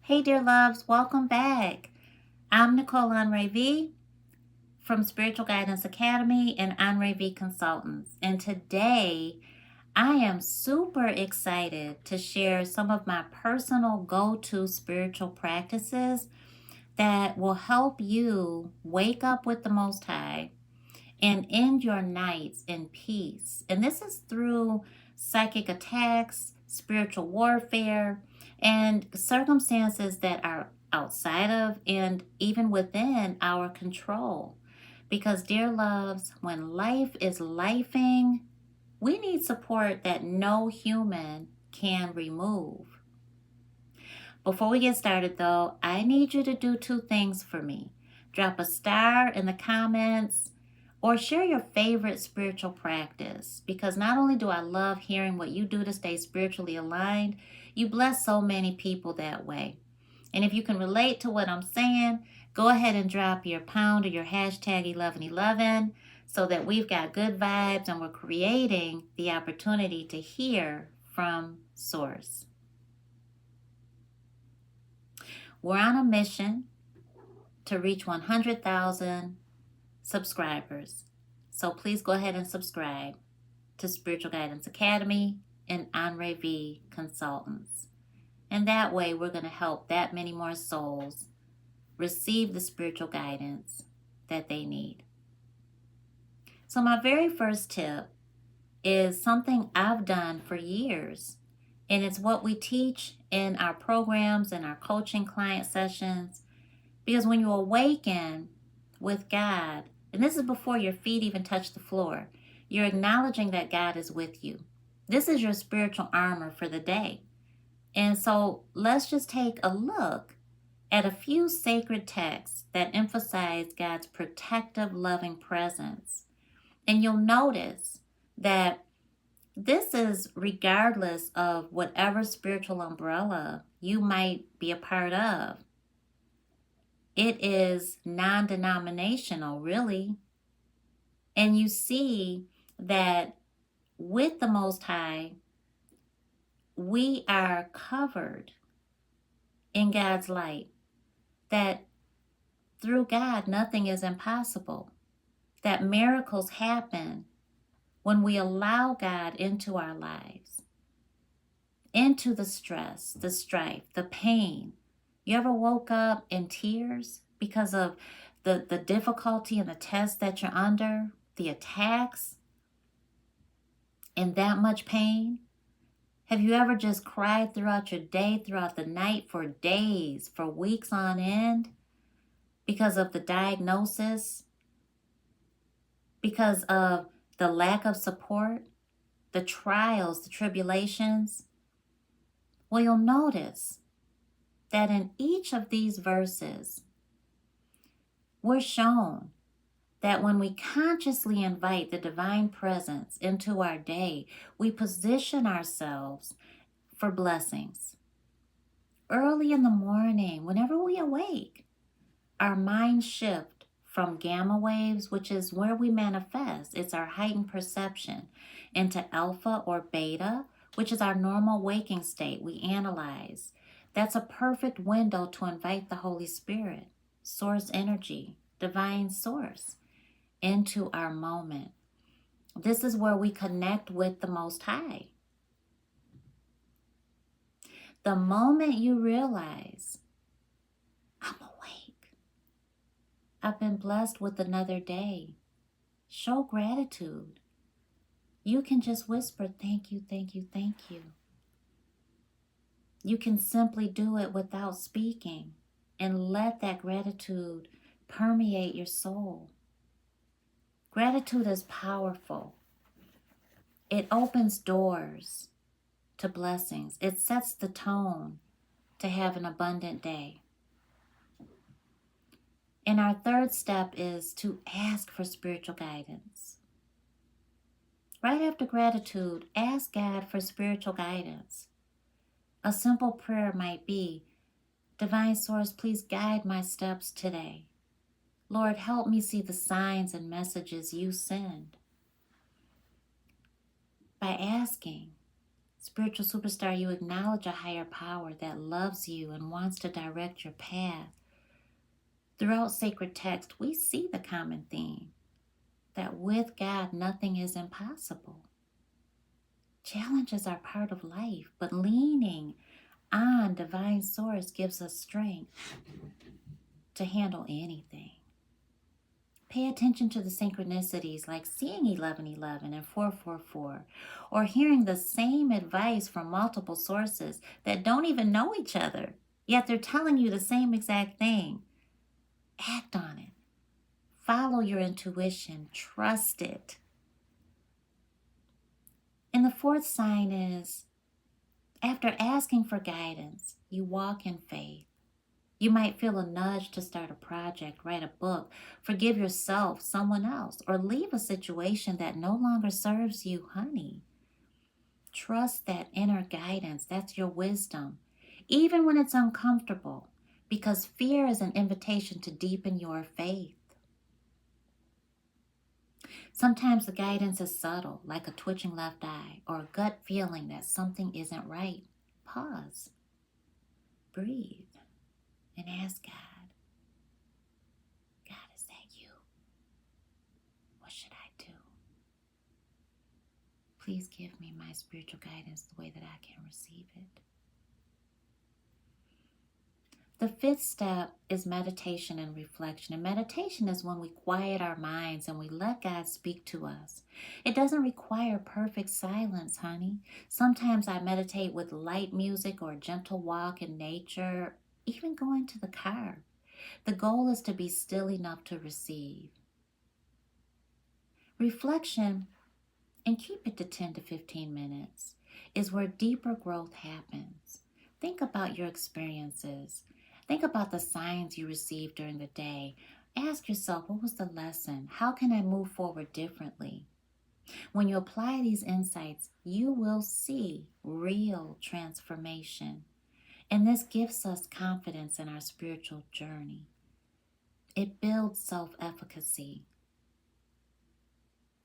Hey, dear loves, welcome back. I'm Nicole Honore V from Spiritual Guidance Academy and Honore V Consultants. And today I am super excited to share some of my personal go-to spiritual practices that will help you wake up with the Most High and end your nights in peace. And this is through psychic attacks, spiritual warfare, and circumstances that are outside of and even within our control. Because, dear loves, when life is lifing, we need support that no human can remove. Before we get started, though, I need you to do two things for me. Drop a star in the comments or share your favorite spiritual practice, because not only do I love hearing what you do to stay spiritually aligned, you bless so many people that way. And if you can relate to what I'm saying, go ahead and drop your pound or your hashtag 1111 so that we've got good vibes and we're creating the opportunity to hear from Source. We're on a mission to reach 100,000 subscribers. So please go ahead and subscribe to Spiritual Guidance Academy and Honore V Consultants. And that way we're going to help that many more souls receive the spiritual guidance that they need. So my very first tip is something I've done for years. And it's what we teach in our programs and our coaching client sessions. Because when you awaken with God, and this is before your feet even touch the floor, you're acknowledging that God is with you. This is your spiritual armor for the day. And so let's just take a look at a few sacred texts that emphasize God's protective, loving presence. And you'll notice that this is regardless of whatever spiritual umbrella you might be a part of. It is non-denominational, really. And you see that with the Most High, we are covered in God's light. That through God, nothing is impossible. That miracles happen when we allow God into our lives, into the stress, the strife, the pain. You ever woke up in tears because of the difficulty and the test that you're under, the attacks, and that much pain? Have you ever just cried throughout your day, throughout the night, for days, for weeks on end, because of the diagnosis, because of the lack of support, the trials, the tribulations? Well, you'll notice that in each of these verses, we're shown that when we consciously invite the divine presence into our day, we position ourselves for blessings. Early in the morning, whenever we awake, our minds shift from gamma waves, which is where we manifest, it's our heightened perception, into alpha or beta, which is our normal waking state. We analyze. That's a perfect window to invite the Holy Spirit, source energy, divine source, into our moment. This is where we connect with the Most High. The moment you realize, I'm awake, I've been blessed with another day, show gratitude. You can just whisper, thank you, thank you, thank you. You can simply do it without speaking and let that gratitude permeate your soul. Gratitude is powerful. It opens doors to blessings. It sets the tone to have an abundant day. And our third step is to ask for spiritual guidance. Right after gratitude, ask God for spiritual guidance. A simple prayer might be, Divine Source, please guide my steps today. Lord, help me see the signs and messages you send. By asking, Spiritual superstar, you acknowledge a higher power that loves you and wants to direct your path. Throughout sacred text, we see the common theme that with God, nothing is impossible. Challenges are part of life, but leaning on divine source gives us strength to handle anything. Pay attention to the synchronicities like seeing 1111 and 444, or hearing the same advice from multiple sources that don't even know each other, yet they're telling you the same exact thing. Act on it. Follow your intuition. Trust it. And the fourth sign is, after asking for guidance, you walk in faith. You might feel a nudge to start a project, write a book, forgive yourself, someone else, or leave a situation that no longer serves you, honey. Trust that inner guidance. That's your wisdom, even when it's uncomfortable, because fear is an invitation to deepen your faith. Sometimes the guidance is subtle, like a twitching left eye or a gut feeling that something isn't right. Pause, breathe, and ask God, God, is that you? What should I do? Please give me my spiritual guidance the way that I can receive it. The fifth step is meditation and reflection. And meditation is when we quiet our minds and we let God speak to us. It doesn't require perfect silence, honey. Sometimes I meditate with light music or a gentle walk in nature, even going to the car. The goal is to be still enough to receive. Reflection, and keep it to 10 to 15 minutes, is where deeper growth happens. Think about your experiences. Think about the signs you received during the day. Ask yourself, what was the lesson? How can I move forward differently? When you apply these insights, you will see real transformation. And this gives us confidence in our spiritual journey. It builds self-efficacy.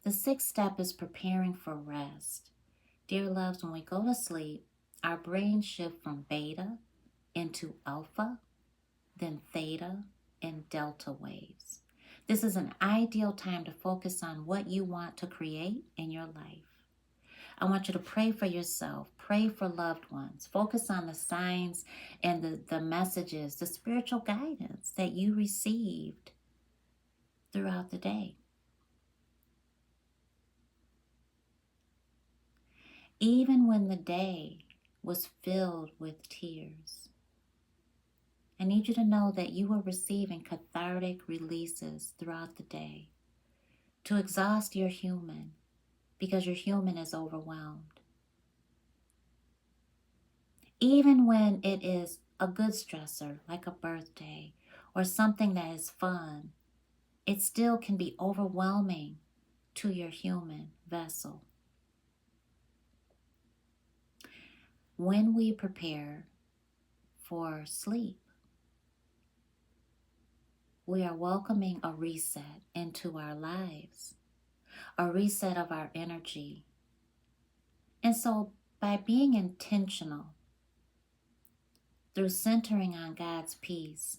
The sixth step is preparing for rest. Dear loves, when we go to sleep, our brains shift from beta into alpha, then theta and delta waves. This is an ideal time to focus on what you want to create in your life. I want you to pray for yourself, pray for loved ones, focus on the signs and the messages, the spiritual guidance that you received throughout the day. Even when the day was filled with tears, I need you to know that you are receiving cathartic releases throughout the day to exhaust your human, because your human is overwhelmed. Even when it is a good stressor, like a birthday or something that is fun, it still can be overwhelming to your human vessel. When we prepare for sleep, we are welcoming a reset into our lives, a reset of our energy. And so by being intentional through centering on God's peace,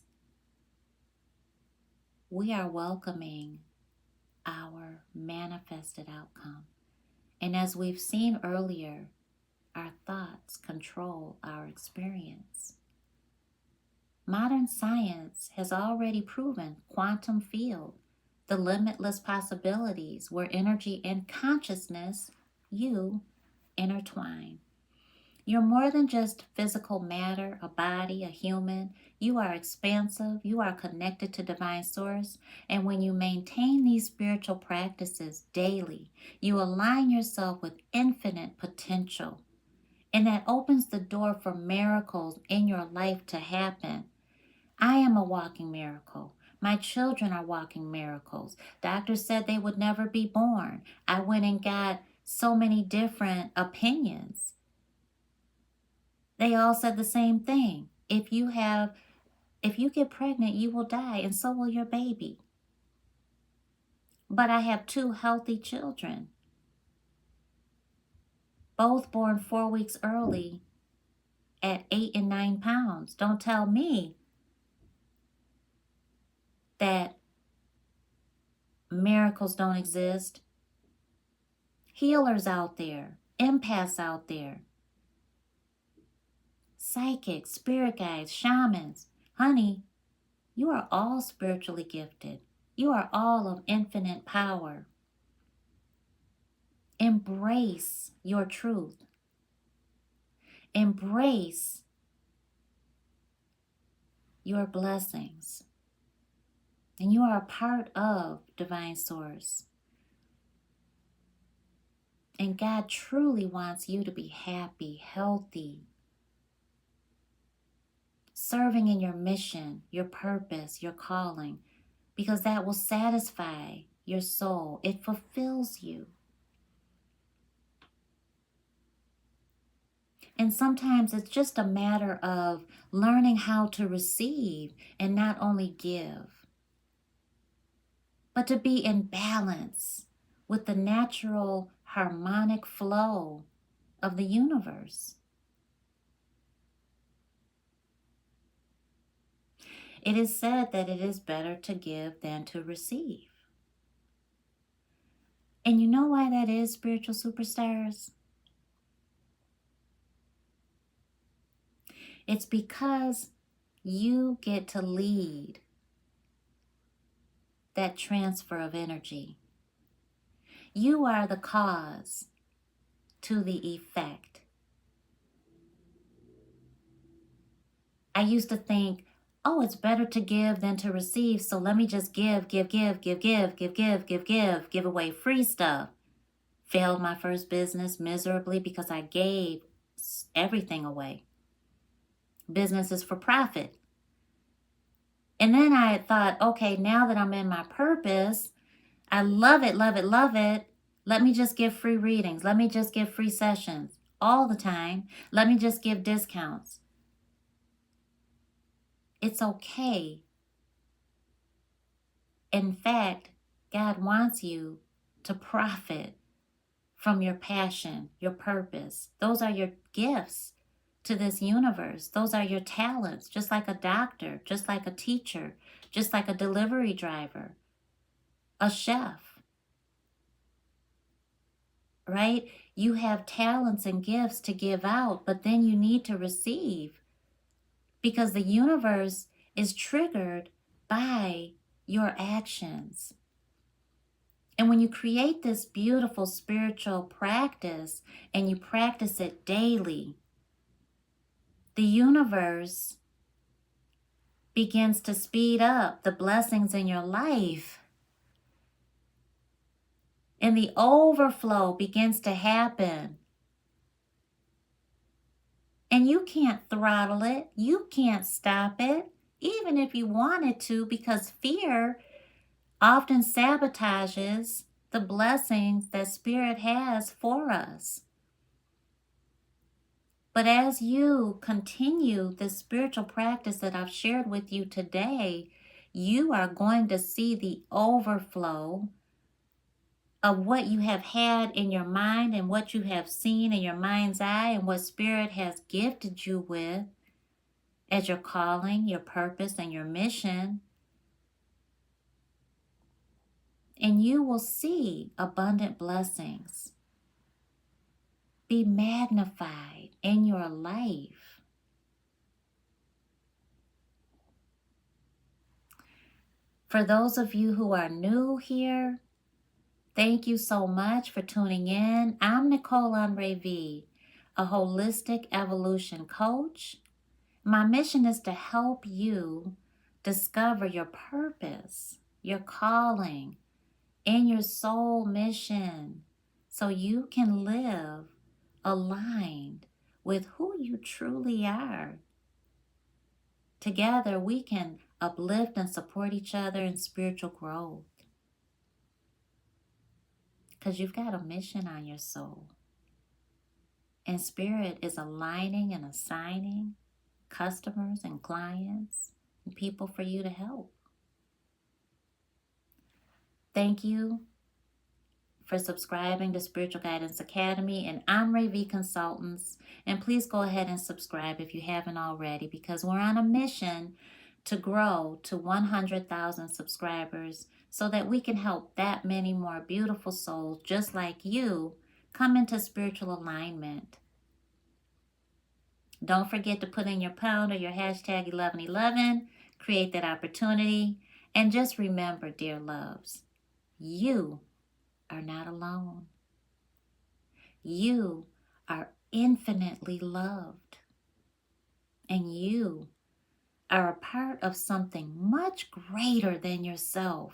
we are welcoming our manifested outcome. And as we've seen earlier, our thoughts control our experience. Modern science has already proven quantum field, the limitless possibilities where energy and consciousness, you, intertwine. You're more than just physical matter, a body, a human. You are expansive. You are connected to divine source. And when you maintain these spiritual practices daily, you align yourself with infinite potential. And that opens the door for miracles in your life to happen. I am a walking miracle. My children are walking miracles. Doctors said they would never be born. I went and got so many different opinions. They all said the same thing. If you get pregnant, you will die, and so will your baby. But I have 2 healthy children. both born 4 weeks early at 8 and 9 pounds. Don't tell me that miracles don't exist. Healers out there, empaths out there, psychics, spirit guides, shamans. Honey, you are all spiritually gifted. You are all of infinite power. Embrace your truth. Embrace your blessings. And you are a part of Divine Source. And God truly wants you to be happy, healthy, serving in your mission, your purpose, your calling, because that will satisfy your soul. It fulfills you. And sometimes it's just a matter of learning how to receive and not only give, but to be in balance with the natural harmonic flow of the universe. It is said that it is better to give than to receive. And you know why that is, spiritual superstars? It's because you get to lead that transfer of energy. You are the cause to the effect. I used to think, oh, it's better to give than to receive, so let me just give away free stuff. Failed my first business miserably because I gave everything away. Business is for profit. And then I thought, okay, now that I'm in my purpose, I love it. Let me just give free readings. Let me just give free sessions all the time. Let me just give discounts. It's okay. In fact, God wants you to profit from your passion, your purpose. Those are your gifts to this universe. Those are your talents, just like a doctor, just like a teacher, just like a delivery driver, a chef, right? You have talents and gifts to give out, but then you need to receive, because the universe is triggered by your actions. And when you create this beautiful spiritual practice and you practice it daily, the universe begins to speed up the blessings in your life. And the overflow begins to happen. And you can't throttle it. You can't stop it, even if you wanted to, because fear often sabotages the blessings that Spirit has for us. But as you continue the spiritual practice that I've shared with you today, you are going to see the overflow of what you have had in your mind and what you have seen in your mind's eye and what Spirit has gifted you with as your calling, your purpose, and your mission. And you will see abundant blessings be magnified in your life. For those of you who are new here, thank you so much for tuning in. I'm Nicole Andre V, a holistic evolution coach. My mission is to help you discover your purpose, your calling, and your soul mission so you can live aligned with who you truly are. Together, we can uplift and support each other in spiritual growth, because you've got a mission on your soul. And Spirit is aligning and assigning customers and clients and people for you to help. Thank you for subscribing to Spiritual Guidance Academy, and I'm Ray V Consultants. And please go ahead and subscribe if you haven't already, because we're on a mission to grow to 100,000 subscribers so that we can help that many more beautiful souls just like you come into spiritual alignment. Don't forget to put in your pound or your hashtag 1111, create that opportunity, and just remember, dear loves, you are not alone. You are infinitely loved. And you are a part of something much greater than yourself.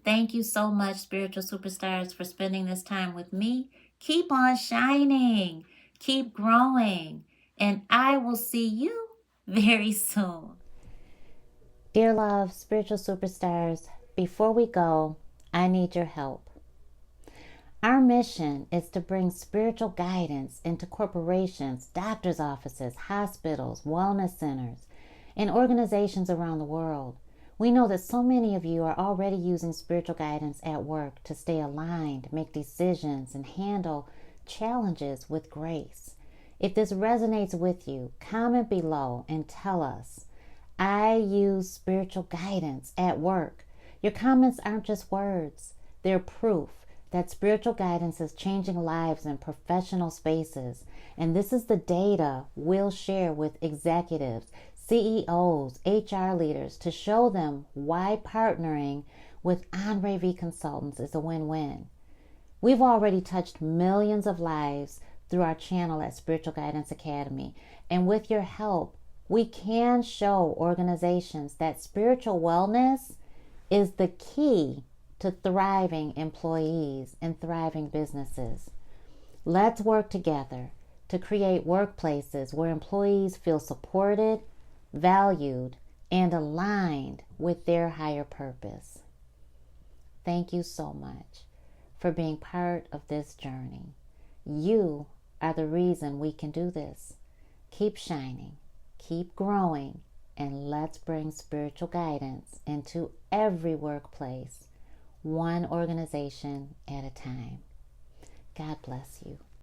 Thank you so much, spiritual superstars, for spending this time with me. Keep on shining. Keep growing. And I will see you very soon. Dear love, spiritual superstars, before we go, I need your help. Our mission is to bring spiritual guidance into corporations, doctors' offices, hospitals, wellness centers, and organizations around the world. We know that so many of you are already using spiritual guidance at work to stay aligned, make decisions, and handle challenges with grace. If this resonates with you, comment below and tell us, I use spiritual guidance at work. Your comments aren't just words, they're proof that spiritual guidance is changing lives in professional spaces. And this is the data we'll share with executives, CEOs, HR leaders to show them why partnering with Ray V Consultants is a win-win. We've already touched millions of lives through our channel at Spiritual Guidance Academy. And with your help, we can show organizations that spiritual wellness is the key to thriving employees and thriving businesses. Let's work together to create workplaces where employees feel supported, valued, and aligned with their higher purpose. Thank you so much for being part of this journey. You are the reason we can do this. Keep shining, keep growing, and let's bring spiritual guidance into every workplace, one organization at a time. God bless you.